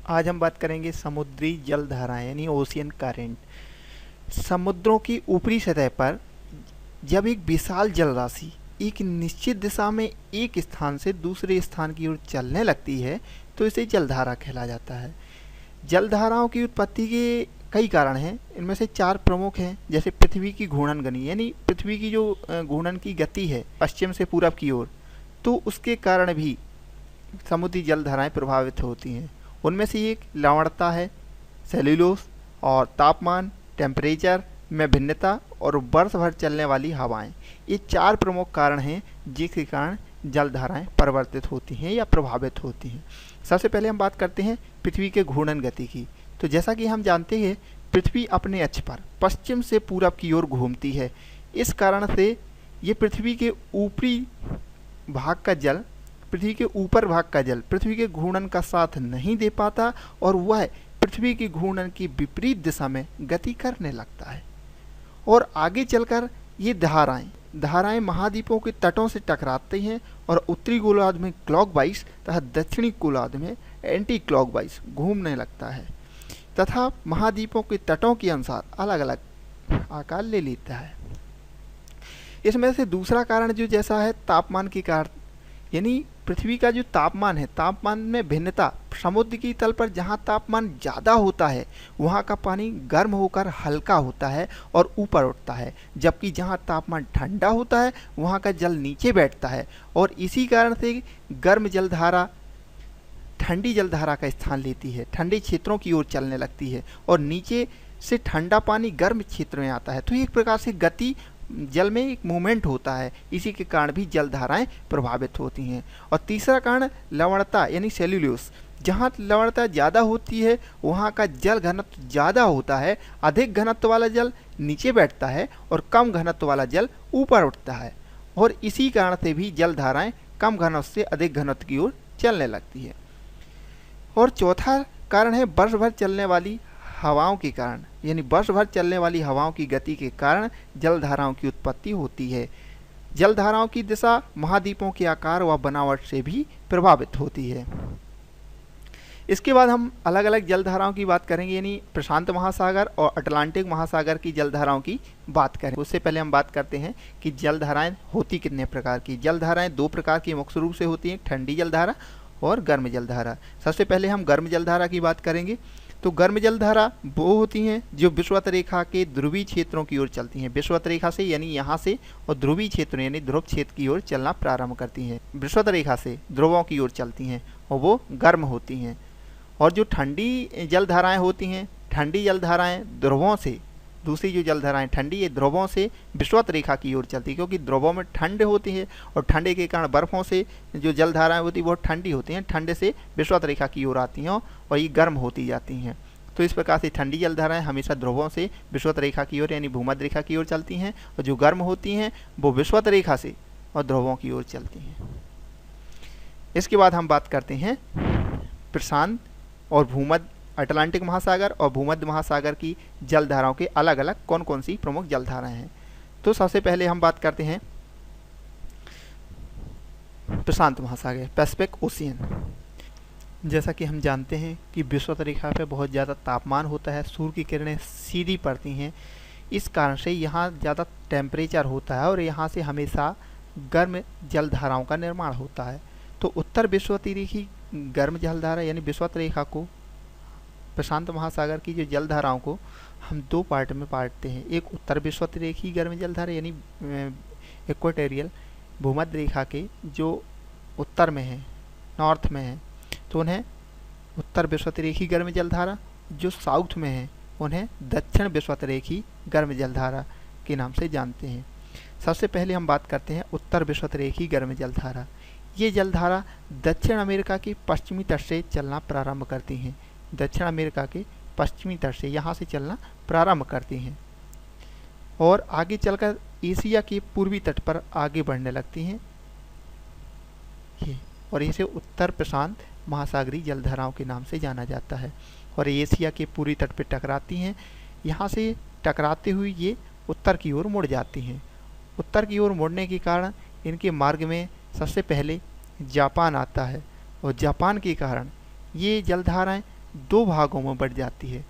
आज हम बात करेंगे समुद्री जलधाराएं यानी ओशियन करंट। समुद्रों की ऊपरी सतह पर जब एक विशाल जलराशि एक निश्चित दिशा में एक स्थान से दूसरे स्थान की ओर चलने लगती है तो इसे जलधारा कहला जाता है। जलधाराओं की उत्पत्ति के कई कारण हैं, इनमें से 4 प्रमुख हैं, जैसे पृथ्वी की घूर्णन गति यानी पृथ्वी की जो घूर्णन की गति है पश्चिम से पूरब की ओर, तो उसके कारण भी समुद्री जलधाराएं प्रभावित होती हैं। उनमें से एक लवणता है, सेल्यूलोस और तापमान, टेम्परेचर में भिन्नता और वर्ष भर चलने वाली हवाएं। ये 4 प्रमुख कारण हैं जिसके कारण जलधाराएं परिवर्तित होती हैं या प्रभावित होती हैं। सबसे पहले हम बात करते हैं पृथ्वी के घूर्णन गति की। तो जैसा कि हम जानते हैं पृथ्वी अपने अक्ष पर पश्चिम से पूरब की ओर घूमती है। इस कारण से ये पृथ्वी के ऊपरी भाग का जल पृथ्वी के ऊपर भाग का जल पृथ्वी के घूर्णन का साथ नहीं दे पाता और वह पृथ्वी की घूर्णन की विपरीत दिशा में गति करने लगता है। और आगे चलकर ये धाराएं महाद्वीपों के तटों से टकराती हैं और उत्तरी गोलार्ध में क्लॉकवाइज तथा दक्षिणी गोलार्ध में एंटी क्लॉकवाइज घूमने लगता है तथा महाद्वीपों के तटों के अनुसार अलग अलग आकार ले लेता है। इसमें से दूसरा कारण जो जैसा है तापमान के कारण, यानी पृथ्वी का जो तापमान है, तापमान में भिन्नता। समुद्र की तल पर जहाँ तापमान ज़्यादा होता है वहाँ का पानी गर्म होकर हल्का होता है और ऊपर उठता है, जबकि जहाँ तापमान ठंडा होता है वहाँ का जल नीचे बैठता है और इसी कारण से गर्म जलधारा ठंडी जलधारा का स्थान लेती है, ठंडे क्षेत्रों की ओर चलने लगती है और नीचे से ठंडा पानी गर्म क्षेत्र में आता है। तो एक प्रकार से गति जल में एक मूवमेंट होता है, इसी के कारण भी जलधाराएं प्रभावित होती हैं। और तीसरा कारण लवणता यानी सेल्यूलोस। जहाँ लवणता ज़्यादा होती है वहाँ का जल घनत्व ज़्यादा होता है, अधिक घनत्व वाला जल नीचे बैठता है और कम घनत्व वाला जल ऊपर उठता है और इसी कारण से भी जलधाराएं कम घनत्व से अधिक घनत्व की ओर चलने लगती है। और चौथा कारण है वर्ष भर चलने वाली हवाओं के कारण, यानी वर्ष भर चलने वाली हवाओं की गति के कारण जलधाराओं की उत्पत्ति होती है। जलधाराओं की दिशा महाद्वीपों के आकार व बनावट से भी प्रभावित होती है। इसके बाद हम अलग अलग जलधाराओं की बात करेंगे, यानी प्रशांत महासागर और अटलांटिक महासागर की जलधाराओं की बात करें। उससे पहले हम बात करते हैं कि जलधाराएं होती कितने प्रकार की। जलधाराएं 2 प्रकार की मुख्य रूप से होती हैं, ठंडी जलधारा और गर्म जलधारा। सबसे पहले हम गर्म जलधारा की बात करेंगे। तो गर्म जलधारा वो होती हैं जो विषुवत रेखा के ध्रुवीय क्षेत्रों की ओर चलती हैं। विषुवत रेखा से यानी यहाँ से और ध्रुवीय क्षेत्र यानी ध्रुव क्षेत्र की ओर चलना प्रारंभ करती हैं। विषुवत रेखा से ध्रुवों की ओर चलती हैं और वो गर्म होती हैं। और जो ठंडी जलधाराएं होती हैं, ठंडी जलधाराएं ध्रुवों से, दूसरी जो जलधाराएं ठंडी ये ध्रुवों से विषुवत रेखा की ओर चलती है, क्योंकि ध्रुवों में ठंड होती है और ठंडे के कारण बर्फ़ों से जो जलधाराएं होती हैं वो ठंडी होती हैं, ठंडे से विषुवत रेखा की ओर आती हैं और ये गर्म होती जाती हैं। तो इस प्रकार से ठंडी जलधाराएं हमेशा ध्रुवों से विषुवत रेखा की ओर यानी भूमध्य रेखा की ओर चलती हैं और जो गर्म होती हैं वो विषुवत रेखा से और ध्रुवों की ओर चलती हैं। इसके बाद हम बात करते हैं प्रशांत और भूमध्य अटलांटिक महासागर और भूमध्य महासागर की जलधाराओं के अलग अलग कौन कौन सी प्रमुख जलधाराएं हैं। तो सबसे पहले हम बात करते हैं प्रशांत महासागर, पैसिफिक ओशियन। जैसा कि हम जानते हैं कि विषुवत रेखा पर बहुत ज़्यादा तापमान होता है, सूर्य की किरणें सीधी पड़ती हैं, इस कारण से यहाँ ज़्यादा टेम्परेचर होता है और यहाँ से हमेशा गर्म जलधाराओं का निर्माण होता है। तो उत्तर विषुवत रेखी गर्म जलधारा यानी विषुवत रेखा को, प्रशांत महासागर की जो जलधाराओं को हम 2 पार्ट में बांटते हैं। एक उत्तर विषुवत रेखी गर्म जलधारा यानी इक्वेटोरियल भूमध्य रेखा के जो उत्तर में है, नॉर्थ में है, तो उन्हें उत्तर विषुवत रेखी गर्म जलधारा, जो साउथ में है उन्हें दक्षिण विषुवत रेखी गर्म जलधारा के नाम से जानते हैं। सबसे पहले हम बात करते हैं उत्तर विषुवत रेखी गर्म जलधारा। ये जलधारा दक्षिण अमेरिका के पश्चिमी तट से चलना प्रारंभ करती हैं, दक्षिण अमेरिका के पश्चिमी तट से यहाँ से चलना प्रारंभ करती हैं और आगे चलकर एशिया के पूर्वी तट पर आगे बढ़ने लगती हैं ये, और इसे उत्तर प्रशांत महासागरीय जलधाराओं के नाम से जाना जाता है। और एशिया के पूर्वी तट पर टकराती हैं, यहाँ से टकराते हुए ये उत्तर की ओर मुड़ जाती हैं। उत्तर की ओर मुड़ने के कारण इनके मार्ग में सबसे पहले जापान आता है और जापान के कारण ये जलधाराएं दो भागों में बढ़ जाती है।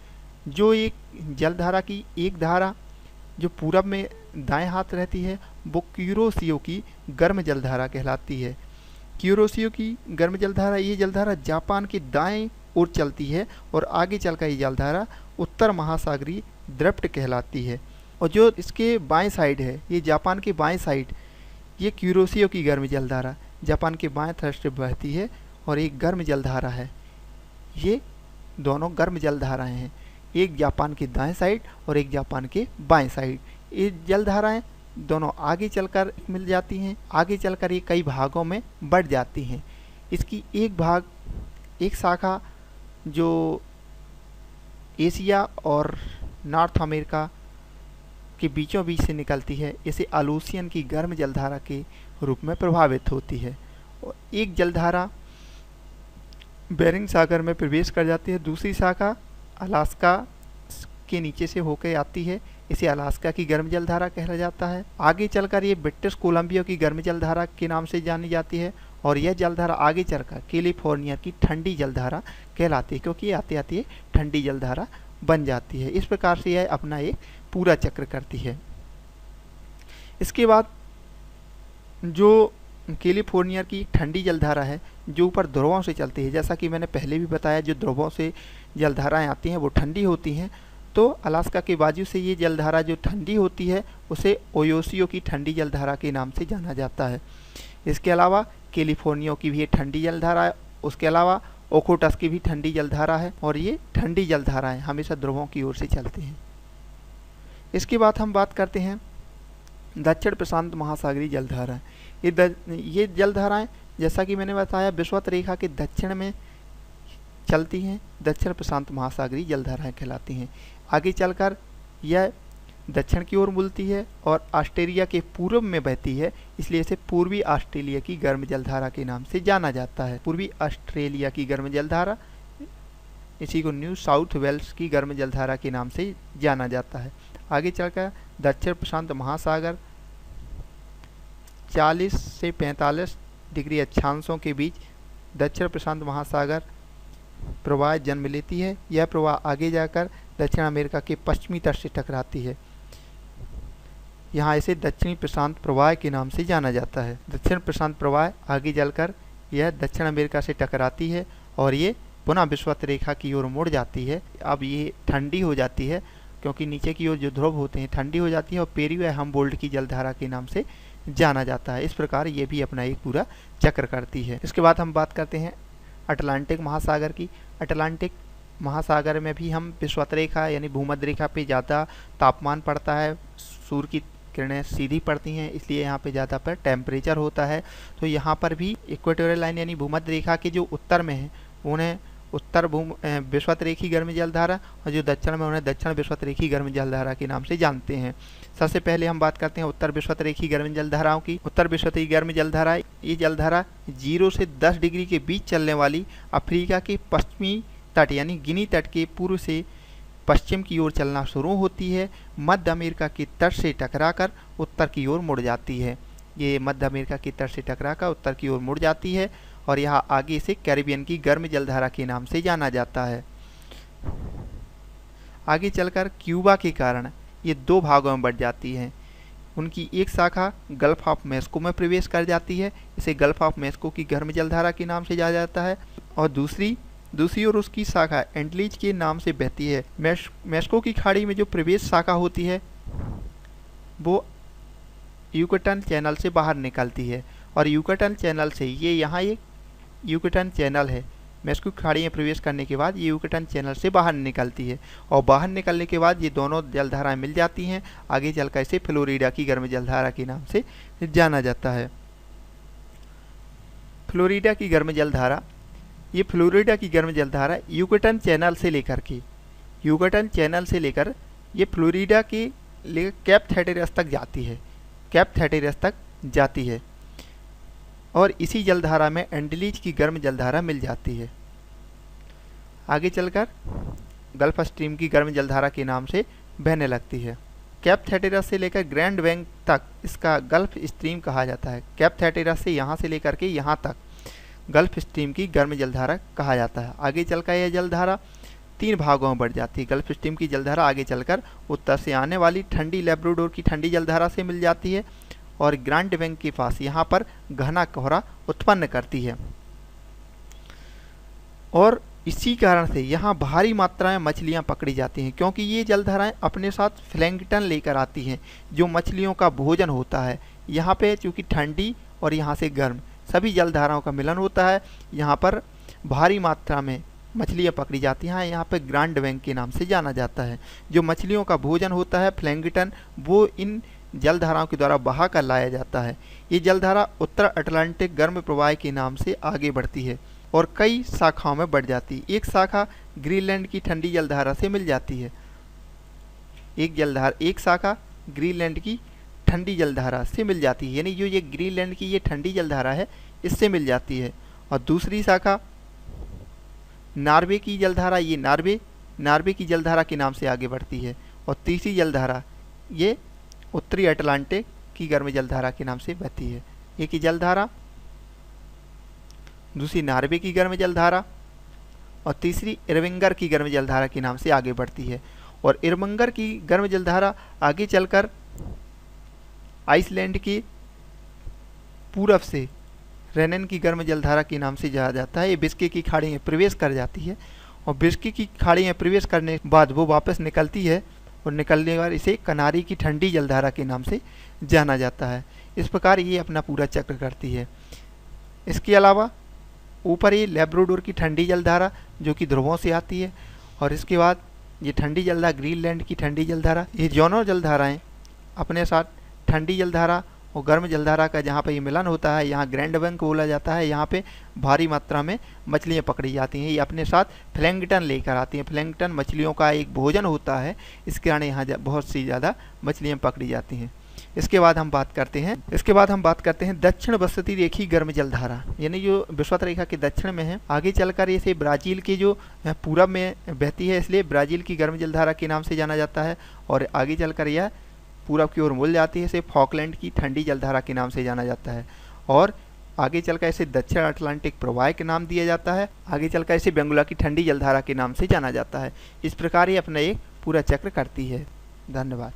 जो एक जलधारा की एक धारा जो पूरब में दाएं हाथ रहती है वो क्यूरोसियो की गर्म जलधारा कहलाती है। क्यूरोसियो की गर्म जलधारा, ये जलधारा जापान के दाएं ओर चलती है और आगे चलकर ये जलधारा उत्तर महासागरीय द्रप्ट कहलाती है। और जो इसके बाएं साइड है, ये जापान के बाएं साइड, ये क्यूरोसियो की गर्म जलधारा जापान के बाएं तरफ से बहती है और एक गर्म जलधारा है। ये दोनों गर्म जलधाराएं हैं, एक जापान के दाएं साइड और एक जापान के बाएं साइड। ये जलधाराएं दोनों आगे चलकर मिल जाती हैं, आगे चलकर ये कई भागों में बढ़ जाती हैं। इसकी एक शाखा जो एशिया और नॉर्थ अमेरिका के बीचों बीच से निकलती है, इसे आलूसियन की गर्म जलधारा के रूप में प्रभावित होती है। और एक जलधारा बेरिंग सागर में प्रवेश कर जाती है, दूसरी शाखा अलास्का के नीचे से होकर आती है, इसे अलास्का की गर्म जलधारा कहा जाता है। आगे चलकर ये ब्रिटिश कोलंबिया की गर्म जलधारा के नाम से जानी जाती है और यह जलधारा आगे चलकर कैलिफोर्निया की ठंडी जलधारा कहलाती है, क्योंकि आते आते ये ठंडी जलधारा बन जाती है। इस प्रकार से यह अपना एक पूरा चक्र करती है। इसके बाद जो कैलिफोर्निया की ठंडी जलधारा है जो ऊपर ध्रुवों से चलती है, जैसा कि मैंने पहले भी बताया, जो ध्रुवों से जलधाराएं आती हैं वो ठंडी होती हैं। तो अलास्का के बाजू से ये जलधारा जो ठंडी होती है उसे ओयोसियो की ठंडी जलधारा के नाम से जाना जाता है। इसके अलावा कैलिफोर्निया की भी ये ठंडी जलधारा है, उसके अलावा ओकोटस की भी ठंडी जलधारा है और ये ठंडी जलधाराएं हमेशा ध्रुवों की ओर से चलती हैं। इसके बाद हम बात करते हैं दक्षिण प्रशांत महासागरीय जलधारा। ये जलधाराएं जैसा कि मैंने बताया विषुवत रेखा के दक्षिण में चलती हैं, दक्षिण प्रशांत महासागरीय जलधाराएं कहलाती हैं। आगे चलकर यह दक्षिण की ओर मुड़ती है और ऑस्ट्रेलिया के पूर्व में बहती है, इसलिए इसे पूर्वी ऑस्ट्रेलिया की गर्म जलधारा के नाम से जाना जाता है। पूर्वी ऑस्ट्रेलिया की गर्म जलधारा, इसी को न्यू साउथ वेल्स की गर्म जलधारा के नाम से जाना जाता है। आगे चलकर दक्षिण प्रशांत महासागर 40 से 45 डिग्री अक्षांशों के बीच दक्षिण प्रशांत महासागर प्रवाह जन्म लेती है। यह प्रवाह आगे जाकर दक्षिण अमेरिका के पश्चिमी तट से टकराती है, यहाँ इसे दक्षिणी प्रशांत प्रवाह के नाम से जाना जाता है। दक्षिण प्रशांत प्रवाह आगे चलकर यह दक्षिण अमेरिका से टकराती है और ये पुनः विषुवत रेखा की ओर मुड़ जाती है। अब ये ठंडी हो जाती है क्योंकि नीचे की ओर जो ध्रुव होते हैं ठंडी हो जाती है और पेरी हमबोल्ट की जलधारा के नाम से जाना जाता है। इस प्रकार ये भी अपना एक पूरा चक्र करती है। इसके बाद हम बात करते हैं अटलांटिक महासागर की। अटलांटिक महासागर में भी हम विषुवत रेखा यानी भूमध्य रेखा पे ज़्यादा तापमान पड़ता है, सूर्य की किरणें सीधी पड़ती हैं, इसलिए यहाँ पे ज़्यादा पर टेम्परेचर होता है। तो यहाँ पर भी इक्वेटोरियल लाइन यानी भूमध्य रेखा के जो उत्तर में है उन्हें उत्तर विषुवत रेखी गर्म जलधारा और जो दक्षिण में उन्हें दक्षिण विषुवत रेखी गर्म जलधारा के नाम से जानते हैं। सबसे पहले हम बात करते हैं उत्तर विषुवत रेखी गर्म जलधाराओं की। उत्तर विषुवत रेखी गर्म जलधारा, ये जलधारा 0 से 10 डिग्री के बीच चलने वाली अफ्रीका के पश्चिमी तट यानी गिनी तट के पूर्व से पश्चिम की ओर चलना शुरू होती है, मध्य अमेरिका के तट से टकराकर उत्तर की ओर मुड़ जाती है। ये मध्य अमेरिका के तट से टकराकर उत्तर की ओर मुड़ जाती है और यहाँ आगे से कैरिबियन की गर्म जलधारा के नाम से जाना जाता है। आगे चलकर क्यूबा के कारण ये दो भागों में बढ़ जाती है। उनकी एक शाखा गल्फ ऑफ मेक्सिको में प्रवेश कर जाती है, इसे गल्फ ऑफ मेक्सिको की गर्म जलधारा के नाम से जाना जाता है और दूसरी ओर उसकी शाखा एंटलीज के नाम से बहती है। मेक्सिको की खाड़ी में जो प्रवेश शाखा होती है वो यूकाटन चैनल से बाहर निकलती है और यूकाटन चैनल से ये यहाँ एक यूकाटन चैनल है, मेक्सिको की खाड़ी में प्रवेश करने के बाद ये यूकाटन चैनल से बाहर निकलती है और बाहर निकलने के बाद ये दोनों जलधाराएं मिल जाती हैं। आगे चलकर इसे फ्लोरिडा की गर्म जलधारा के नाम से जाना जाता है। फ्लोरिडा की गर्म जलधारा, ये फ्लोरिडा की गर्म जलधारा यूकाटन चैनल से लेकर ये फ्लोरिडा के कैप हैटेरस तक जाती है, कैप हैटेरस तक जाती है और इसी जलधारा में एंटलीज की गर्म जलधारा मिल जाती है। आगे चलकर गल्फ स्ट्रीम की गर्म जलधारा के नाम से बहने लगती है। कैप हैटेरस से लेकर ग्रैंड बैंक तक इसका गल्फ स्ट्रीम कहा जाता है। कैप हैटेरस से यहाँ से लेकर के यहाँ तक गल्फ स्ट्रीम की गर्म जलधारा कहा जाता है। आगे चलकर यह जलधारा 3 भागों में बढ़ जाती है। गल्फ स्ट्रीम की जलधारा आगे चलकर उत्तर से आने वाली ठंडी लैब्राडोर की ठंडी जलधारा से मिल जाती है और ग्रांड बैंक के पास यहाँ पर घना कोहरा उत्पन्न करती है और इसी कारण से यहाँ भारी मात्रा में मछलियाँ पकड़ी जाती हैं, क्योंकि ये जलधाराएं अपने साथ प्लैंकटन लेकर आती हैं जो मछलियों का भोजन होता है। यहाँ पे चूँकि ठंडी और यहाँ से गर्म सभी जलधाराओं का मिलन होता है, यहाँ पर भारी मात्रा में मछलियाँ पकड़ी जाती हैं। यहाँ पर ग्रांड बैंक के नाम से जाना जाता है। जो मछलियों का भोजन होता है प्लैंकटन, वो इन जलधाराओं के द्वारा बहा कर लाया जाता है। ये जलधारा उत्तर अटलांटिक गर्म प्रवाह के नाम से आगे बढ़ती है और कई शाखाओं में बढ़ जाती है। एक शाखा ग्रीनलैंड की ठंडी जलधारा से मिल जाती है। एक शाखा ग्रीनलैंड की ठंडी जलधारा से मिल जाती है, यानी जो ये ग्रीनलैंड की ये ठंडी जलधारा है इससे मिल जाती है। और दूसरी शाखा नॉर्वे की जलधारा, ये नॉर्वे की जलधारा के नाम से आगे बढ़ती है। और तीसरी जलधारा ये उत्तरी अटलांटिक की गर्म जलधारा के नाम से बहती है। एक ही जलधारा, दूसरी नॉर्वे की गर्म जलधारा और तीसरी इरविंगर की गर्म जलधारा के नाम से आगे बढ़ती है। और इरविंगर की गर्म जलधारा आगे चलकर आइसलैंड के पूरब से रेनन की गर्म जलधारा के नाम से जाना जाता है। ये बिस्के की खाड़ी में प्रवेश कर जाती है और बिस्के की खाड़ी में प्रवेश करने के बाद वो वापस निकलती है और निकलने के बाद इसे कनारी की ठंडी जलधारा के नाम से जाना जाता है। इस प्रकार ये अपना पूरा चक्र करती है। इसके अलावा ऊपर ये लैब्राडोर की ठंडी जलधारा जो कि ध्रुवों से आती है और इसके बाद ये ठंडी जलधारा ग्रीनलैंड की ठंडी जलधारा, ये दोनों जलधाराएं अपने साथ ठंडी जलधारा और गर्म जलधारा का जहाँ पे ये मिलन होता है, यहाँ ग्रैंड बैंक बोला जाता है। यहाँ पे भारी मात्रा में मछलियाँ पकड़ी जाती हैं। ये अपने साथ प्लैंकटन लेकर आती हैं। प्लैंकटन मछलियों का एक भोजन होता है, इसके कारण यहाँ बहुत सी ज़्यादा मछलियाँ पकड़ी जाती हैं। इसके बाद हम बात करते हैं दक्षिण वसती रेखी गर्म जलधारा, यानी जो विषुवत रेखा के दक्षिण में है। आगे चलकर इसे ब्राज़ील के जो पूरब में बहती है, इसलिए ब्राज़ील की गर्म जलधारा के नाम से जाना जाता है। और आगे चलकर यह पूरब की ओर मुड़ जाती है, इसे फॉकलैंड की ठंडी जलधारा के नाम से जाना जाता है। और आगे चलकर इसे दक्षिण अटलांटिक प्रवाह के नाम दिया जाता है। आगे चलकर इसे बेंगुला की ठंडी जलधारा के नाम से जाना जाता है। इस प्रकार ये अपना एक पूरा चक्र करती है। धन्यवाद।